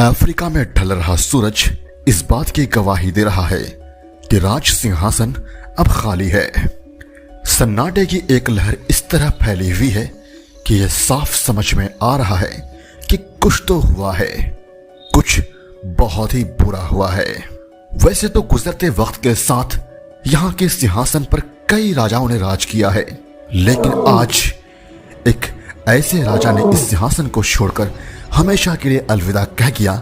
Africa में ढल रहा सूरज इस बात की गवाही दे रहा है कि राज सिंहासन अब खाली है। सन्नाटे की एक लहर इस तरह फैली हुई है कि यह साफ समझ में आ रहा है कि कुछ तो हुआ है, कुछ बहुत ही बुरा हुआ है। वैसे तो गुजरते वक्त के साथ यहाँ के सिंहासन पर कई राजाओं ने राज किया है, लेकिन आज एक ऐसे राजा ने इस सिंहासन को छोड़कर हमेशा के लिए अलविदा कह दिया,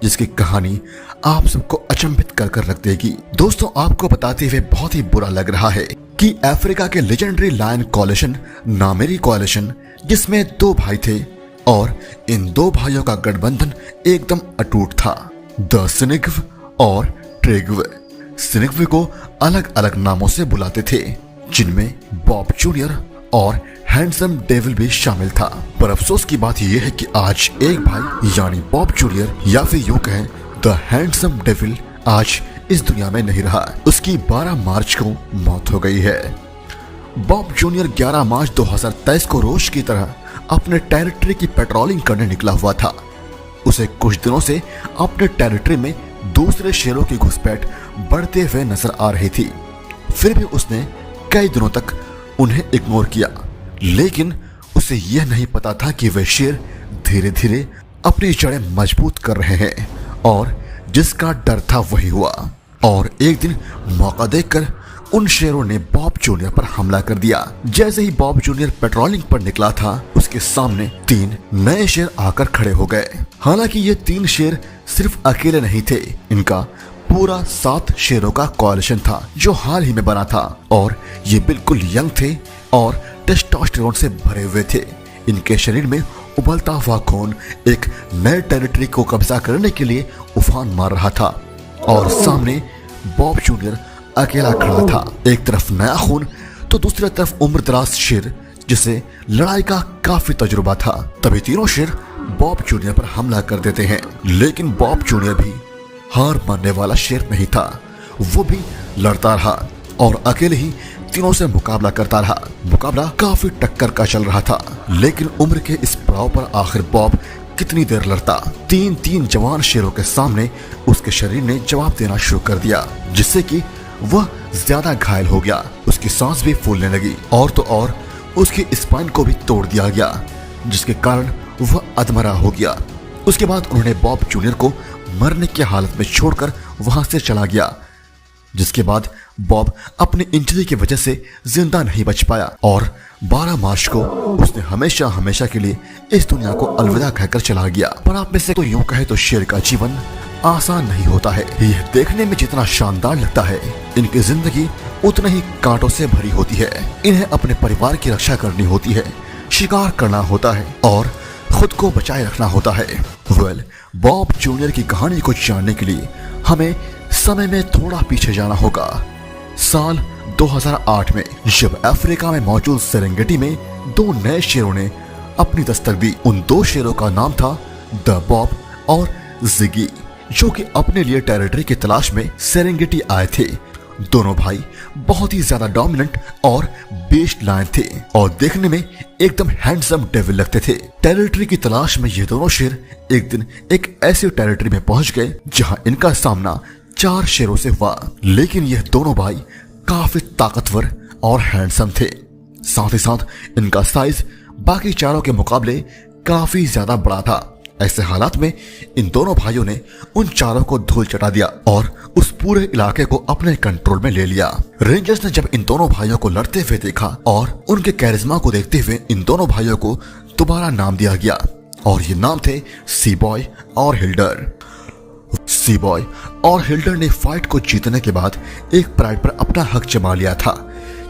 जिसकी कहानी आप सबको अचंभित कर रख देगी। दोस्तों, आपको बताते हुए बहुत ही बुरा लग रहा है कि अफ्रीका के लेजेंडरी लायन कोalition, नामेरी कोalition, जिसमें दो भाई थे और इन दो भाइयों का गठबंधन एकदम अटूट था, द सिनिग्व और ट्रेग्व। सिनिग्व को अलग अलग नामों से बुलाते थे, जिनमें बॉब जूनियर और हैंडसम डेविल भी शामिल था। पर अफसोस की बात यह है कि आज एक भाई यानी बॉब जूनियर या फिर यूं कहें द हैंडसम डेविल आज इस दुनिया में नहीं रहा। उसकी 12 मार्च को मौत हो गई है। बॉब जूनियर 11 मार्च 2023 को रोज की तरह अपने टेरिटरी की पेट्रोलिंग करने निकला हुआ था। उसे कुछ दिनों से अपने टेरिटरी में दूसरे शेरों की घुसपैठ बढ़ते हुए नजर आ रही थी। फिर भी उसने कई दिनों तक उन्हें इग्नोर किया, लेकिन उसे यह नहीं पता था कि वे शेर धीरे धीरे अपनी जड़ें मजबूत कर रहे हैं और जिसका डर था वही हुआ। और एक दिन मौका देखकर उन शेरों ने बॉब जूनियर पर हमला कर दिया। जैसे ही बॉब जूनियर पेट्रोलिंग पर निकला था, उसके सामने 3 नए शेर आकर खड़े हो गए। हालांकि ये 3 शेर सिर्फ अकेले नहीं थे, इनका पूरा 7 शेरों का कोalition था जो हाल ही में बना था, और ये बिल्कुल यंग थे और टेस्टोस्टेरोन से भरे हुए थे। इनके शरीर में उबलता हुआ खून एक नए टेरिटरी को कब्जा करने के लिए उफान मार रहा था, और सामने बॉब जूनियर अकेला खड़ा था। एक तरफ नया खून तो दूसरी तरफ उम्रदराज शेर जिसे लड़ाई का काफी तजुर्बा था। तभी तीनों शेर बॉब जूनियर पर हमला कर देते हैं, लेकिन बॉब जूनियर भी हार मानने वाला शेर नहीं था। वो भी लड़ता रहा और अकेले ही तीनों से मुकाबला करता रहा। मुकाबला काफी टक्कर का चल रहा था, लेकिन उम्र के इस पड़ाव पर आखिर बॉब कितनी देर लड़ता। 3 जवान शेरों के सामने उसके शरीर ने जवाब देना शुरू कर दिया, जिससे कि वह ज्यादा घायल हो गया। उसकी सांस भी फूलने लगी और तो और उसकी स्पाइन को भी तोड़ दिया गया, जिसके कारण वह अधमरा हो गया। उसके बाद उन्होंने बॉब जूनियर को मरने की हालत में छोड़कर वहां से चला गया, जिसके बाद बॉब अपनी इंजरी की वजह से जिंदा नहीं बच पाया और 12 मार्च को उसने हमेशा हमेशा के लिए इस दुनिया को अलविदा कहकर चला गया। पर आप में से कोई यूं कहे तो शेर का जीवन आसान नहीं होता है। यह देखने में जितना शानदार लगता है, इनकी जिंदगी उतने ही कांटों से भरी होती है। इन्हें अपने परिवार की रक्षा करनी होती है, शिकार करना होता है और खुद को बचाए रखना होता है। बॉब जूनियर की कहानी को जानने के लिए हमें समय में थोड़ा पीछे जाना होगा। साल 2008 में जब अफ्रीका में मौजूद सेरेंगेटी में 2 नए शेरों ने अपनी दस्तक दी। उन 2 शेरों का नाम था द बॉब और जिगी, जो कि अपने लिए टेरिटरी की तलाश में सेरेंगेटी आए थे। दोनों भाई बहुत ही ज्यादा डोमिनेंट और बेस्ड लायन थे और देखने में एकदम हैंडसम डेविल लगते थे। टेरिटरी की तलाश में ये दोनों शेर एक दिन एक ऐसी टेरिटरी में पहुंच गए जहां इनका सामना 4 शेरों से हुआ, लेकिन यह दोनों भाई काफी ताकतवर और हैंडसम थे। साथ ही साथ इनका साइज बाकी चारों के मुकाबले काफी ज्यादा बड़ा था। ऐसे हालात में इन दोनों भाइयों ने उन चारों को धूल चटा दिया और उस पूरे इलाके को अपने कंट्रोल में ले लिया। रेंजर्स ने जब इन दोनों भाइयों को लड़ते हुए देखा और उनके कैरिज्मा को देखते हुए इन दोनों भाइयों को दोबारा नाम दिया गया, और ये नाम थे सी बॉय और हिल्डर। सी बॉय और हिल्डर ने फाइट को जीतने के बाद एक प्राइड पर अपना हक जमा लिया था,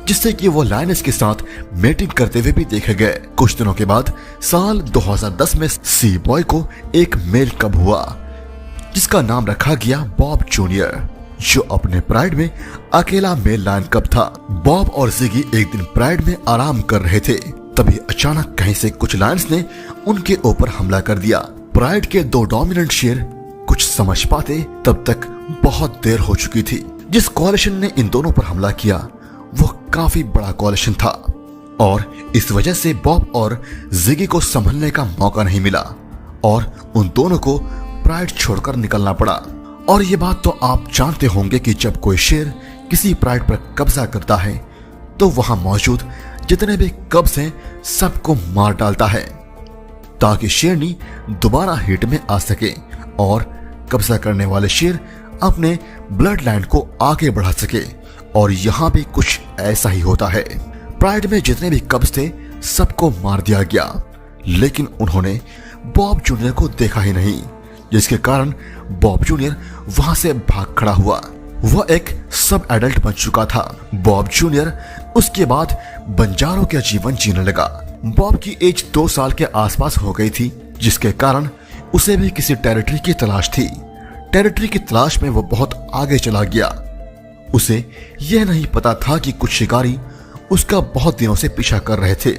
जिससे कि वो लायनेस के साथ मेटिंग करते हुए भी देखे गए। कुछ दिनों के बाद साल 2010 में सी बॉय को एक मेल कब हुआ, जिसका नाम रखा गया बॉब जूनियर, जो अपने प्राइड में अकेला मेल लायन कब था। बॉब और जिगी एक दिन प्राइड में आराम कर रहे थे, तभी अचानक कहीं से कुछ लायंस ने उनके ऊपर हमला कर दिया। प्राइड के 2 डोमिनेंट शेर कुछ समझ पाते तब तक बहुत देर हो चुकी थी। जिस कोalition ने इन दोनों पर हमला किया वो काफी बड़ा कोalition था और इस वजह से बॉब और जिगी को संभलने का मौका नहीं मिला और उन दोनों को प्राइड छोड़कर निकलना पड़ा। और ये बात तो आप जानते होंगे कि जब कोई शेर किसी प्राइड पर कब्जा करता है तो वहां मौजूद जितने भी कब्ज हैं सबको मार डालता है ताकि शेरनी दोबारा हिट में आ सके और कब्जा करने वाले शेर अपने ब्लड लाइन को आगे बढ़ा सके। और यहाँ भी कुछ ऐसा ही होता है। प्राइड में जितने भी कब्ज थे सबको मार दिया गया, लेकिन उन्होंने बॉब जूनियर को देखा ही नहीं, जिसके कारण बॉब जूनियर वहां से भाग खड़ा हुआ। वह एक सब एडल्ट बन चुका था। बॉब जूनियर उसके बाद बंजारों का जीवन जीने लगा। बॉब की एज 2 साल के आसपास हो गई थी, जिसके कारण उसे भी किसी टेरिटरी की तलाश थी। टेरिटरी की तलाश में वो बहुत आगे चला गया। उसे यह नहीं पता था कि कुछ शिकारी उसका बहुत दिनों से पीछा कर रहे थे।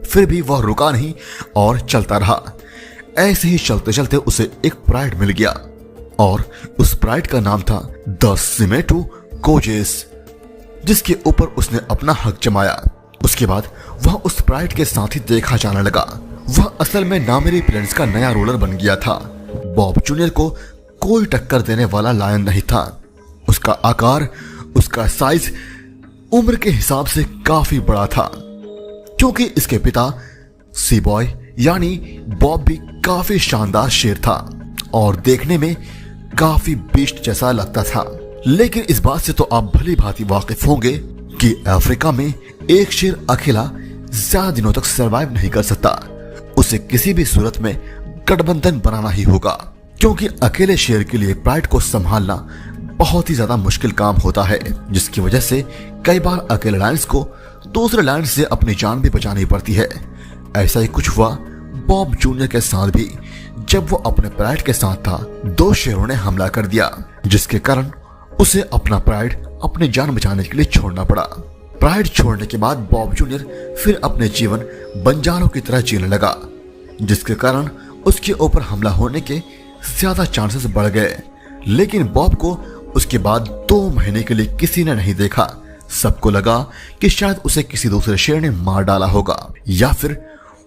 फिर भी वह रुका नहीं और चलता रहा। ऐसे ही चलते चलते उसे एक प्राइड मिल गया और उस प्राइड का नाम था द सिमेटो कोजेस, जिसके ऊपर उसने अपना हक जमाया। उसके बाद वह उस प्राइड के साथ ही देखा जाने लगा। वह असल में नामेरी प्लेन्स का नया रूलर बन गया था। बॉब जूनियर को कोई टक्कर देने वाला लायन नहीं था। उसका आकार, उसका साइज उम्र के हिसाब से काफी बड़ा था, क्योंकि इसके पिता सी बॉय यानी बॉब भी काफी शानदार शेर था और देखने में काफी बीस्ट जैसा लगता था। लेकिन इस बात से तो आप भली भांति वाकिफ होंगे कि अफ्रीका में एक शेर अकेला ज्यादा दिनों तक सरवाइव नहीं कर सकता। उसे किसी भी सूरत में गठबंधन बनाना ही होगा, क्योंकि अकेले शेर के लिए प्राइड को संभालना बहुत ही ज्यादा मुश्किल काम होता है, जिसकी वजह से कई बार अकेले लायंस को दूसरे लायंस से अपनी जान भी बचानी पड़ती है। ऐसा ही कुछ हुआ बॉब जूनियर के साथ भी। जब वो अपने प्राइड के साथ था, 2 शेरों ने हमला कर दिया, जिसके कारण उसे अपना प्राइड अपनी जान बचाने के लिए छोड़ना पड़ा। प्राइड छोड़ने के बाद बॉब जूनियर फिर अपने जीवन बंजारों की तरह जीने लगा, जिसके कारण उसके ऊपर हमला होने के ज्यादा चांसेस बढ़ गए। लेकिन बॉब को उसके बाद 2 महीने के लिए किसी ने नहीं देखा। सबको लगा कि शायद उसे किसी दूसरे शेर ने मार डाला होगा या फिर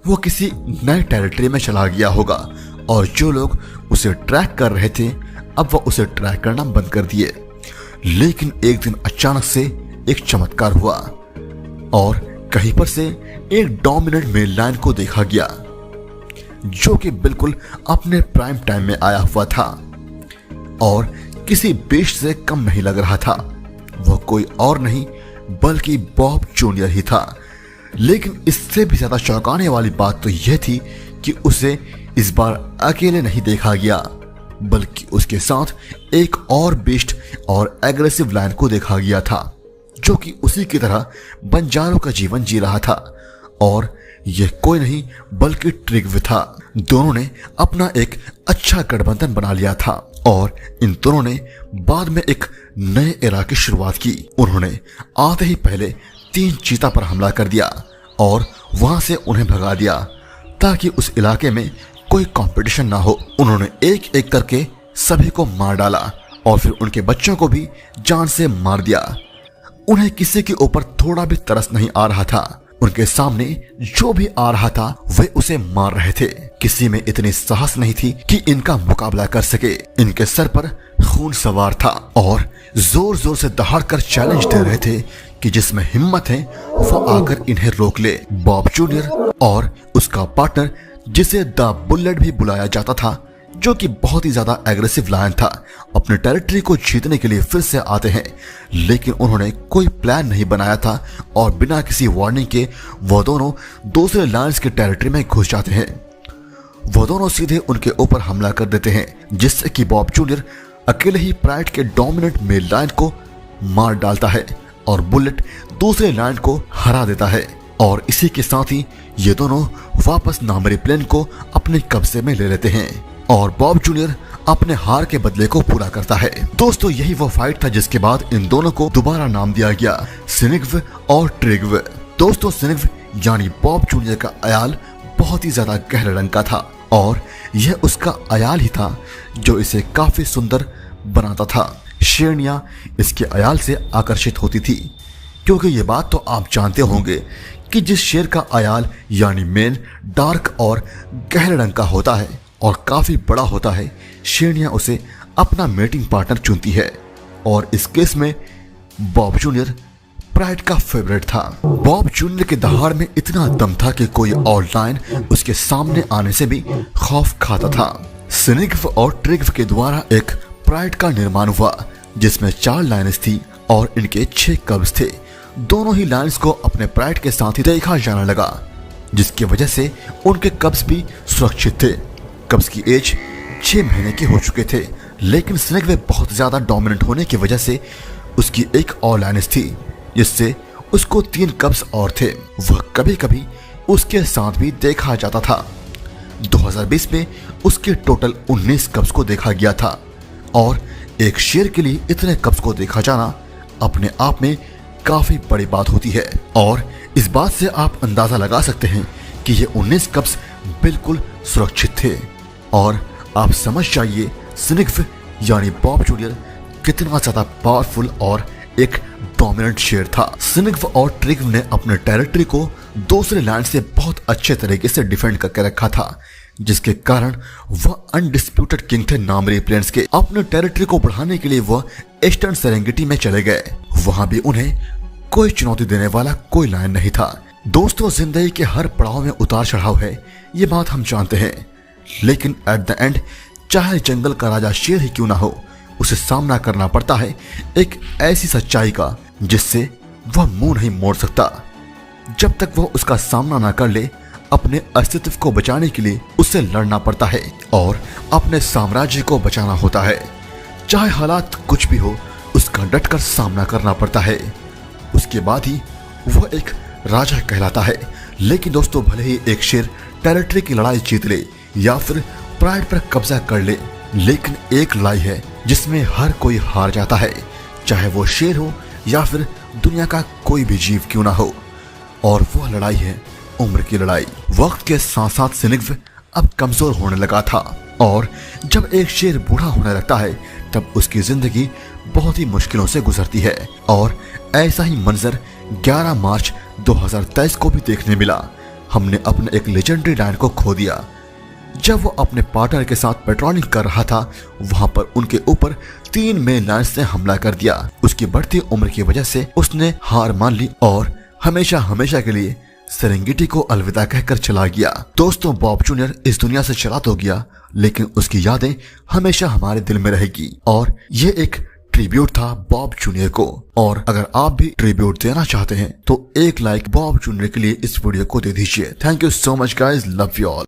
वो किसी नए टेरिटरी में चला गया होगा। और जो लोग उसे ट्रैक कर रहे थे अब वो उसे ट्रैक करना बंद कर दिए। लेकिन एक दिन अचानक से एक चमत्कार हुआ और कहीं पर से एक डोमिनेंट मेल लायन को देखा गया, जो कि बिल्कुल अपने प्राइम टाइम में आया हुआ था और किसी बीस्ट से कम नहीं लग रहा था। वह कोई और नहीं बल्कि बॉब जूनियर ही था। लेकिन इससे भी ज्यादा चौंकाने वाली बात तो यह थी कि उसे इस बार अकेले नहीं देखा गया, बल्कि उसके साथ एक और बीस्ट और एग्रेसिव लायन को देखा गया था, जो कि उसी की तरह बंजारों का जीवन जी रहा था। और यह कोई नहीं बल्कि ट्रिग्व था। दोनों ने अपना एक अच्छा गठबंधन बना लिया था और इन दोनों ने बाद में एक नए एरा की शुरुआत की। उन्होंने आते ही पहले 3 चीता पर हमला कर दिया और वहां से उन्हें भगा दिया ताकि उस इलाके में कोई कंपटीशन ना हो। उन्होंने एक एक करके सभी को मार डाला और फिर उनके बच्चों को भी जान से मार दिया। उन्हें किसी के ऊपर थोड़ा भी तरस नहीं आ रहा था। उनके सामने जो भी आ रहा था वे उसे मार रहे थे। किसी में इतनी साहस नहीं थी कि इनका मुकाबला कर सके। इनके सर पर खून सवार था और जोर जोर से दहाड़ कर चैलेंज दे रहे थे कि जिसमें हिम्मत है वो आकर इन्हें रोक ले। बॉब जूनियर और उसका पार्टनर, जिसे द बुलेट भी बुलाया जाता था, जो कि बहुत ही ज्यादा एग्रेसिव लायन था, अपने टेरिटरी को जीतने के लिए फिर से आते हैं। लेकिन उन्होंने कोई प्लान नहीं बनाया था और बिना किसी वार्निंग के वो दोनों दूसरे लायंस के टेरिटरी में घुस जाते हैं। वो दोनों सीधे उनके ऊपर हमला कर देते हैं, जिससे कि बॉब जूनियर अकेले ही प्राइड के डोमिनेंट मेल लायन को मार डालता है और बुलेट दूसरे लायन को हरा देता है। और इसी के साथ ही ये दोनों वापस नामरी प्लेन को अपने कब्जे में ले लेते हैं और बॉब जूनियर अपने हार के बदले को पूरा करता है। दोस्तों, यही वो फाइट था जिसके बाद इन दोनों को दोबारा नाम दिया गया सिनिग्व और ट्रिग्व। दोस्तों, सिनिग्व यानी बॉब जूनियर का अयाल बहुत ही ज्यादा गहरे रंग का था और यह उसका अयाल ही था जो इसे काफी सुंदर बनाता था। शेरनियां इसके अयाल से आकर्षित होती थी, क्योंकि ये बात तो आप जानते होंगे कि जिस शेर का अयाल यानी मेल डार्क और गहरे रंग का होता है और काफी बड़ा होता है, शेरनिया उसे अपना मेटिंग पार्टनर चुनती है। और इस केस में बॉब जूनियर प्राइड का फेवरेट था। बॉब जूनियर के दहाड़ में इतना दम था कि कोई और लायन उसके सामने आने से भी खौफ खाता था। स्निग्व और ट्रिग्व के द्वारा एक प्राइड का निर्माण हुआ जिसमें 4 लायंस थी और इनके 6 कब्स थे। दोनों ही लायंस को अपने प्राइड के साथ ही देखा जाने लगा, जिसकी वजह से उनके कब्स भी सुरक्षित थे। कब्स की एज 6 महीने के हो चुके थे, लेकिन स्निग्व बहुत ज्यादा डोमिनेंट होने की वजह से उसकी एक और लायंस थी, जिससे उसको 3 कब्स और थे। वह कभी कभी उसके साथ भी देखा जाता था। 2020 में उसके टोटल 19 कब्स को देखा गया था और एक शेर के लिए इतने कब्स को देखा जाना अपने आप में काफी बड़ी बात होती है। और इस बात से आप अंदाजा लगा सकते हैं कि ये 19 कब्स बिल्कुल सुरक्षित थे। और आप समझ जाइए स्निग्व यानी बॉब जूनियर कितना ज्यादा पावरफुल और एक डोमिनेंट शेर था। स्निग्व और ट्रिग्व ने अपने टेरिटरी को दूसरे लैंड से बहुत अच्छे तरीके से डिफेंड करके रखा था, जिसके कारण वह अनडिस्प्यूटेड किंग थे नामरी प्लेन्स के। अपने टेरिटरी को बढ़ाने के लिए वह ईस्टर्न सेरेंगेटी में चले गए। वहां भी उन्हें कोई चुनौती देने वाला कोई लायन नहीं था। दोस्तों, जिंदगी के हर पड़ाव में उतार चढ़ाव है, ये बात हम जानते हैं, लेकिन एट द एंड चाहे जंगल का राजा शेर ही क्यों ना हो, उसे सामना करना पड़ता है एक ऐसी सच्चाई का जिससे वह मुंह नहीं मोड़ सकता। जब तक वह उसका सामना ना कर ले, अपने अस्तित्व को बचाने के लिए उसे लड़ना पड़ता है और अपने साम्राज्य को बचाना होता है। चाहे हालात कुछ भी हो, उसका डटकर सामना करना पड़ता है। उसके बाद ही वह एक राजा कहलाता है। लेकिन दोस्तों, भले ही एक शेर टेरिटरी की लड़ाई जीत ले या फिर प्राइड पर कब्जा कर ले, लेकिन एक लड़ाई है जिसमें हर कोई हार जाता है, चाहे वो शेर हो या फिर दुनिया का कोई भी जीव क्यों ना हो। और वह लड़ाई है उम्र की लड़ाई। वक्त के साथ साथ स्निग्व अब कमजोर होने लगा था और जब एक शेर बूढ़ा होने लगता है तब उसकी जिंदगी बहुत ही मुश्किलों से गुजरती है। और ऐसा ही मंजर 11 मार्च 2023 को भी देखने मिला। हमने अपने एक लेजेंडरी लायन को खो दिया। जब वो अपने पार्टनर के साथ पेट्रोलिंग कर रहा था, वहां पर उनके ऊपर 3 मेन लायंस ने हमला कर दिया। उसकी बढ़ती उम्र की वजह से उसने हार मान ली और हमेशा हमेशा के लिए सेरेंगेटी को अलविदा कहकर चला गया। दोस्तों, बॉब जूनियर इस दुनिया से चला तो गया, लेकिन उसकी यादें हमेशा हमारे दिल में रहेगी। और ये एक ट्रिब्यूट था बॉब जूनियर को। और अगर आप भी ट्रिब्यूट देना चाहते हैं तो एक लाइक बॉब जूनियर के लिए इस वीडियो को दे दीजिए। Thank you so much guys, love you all.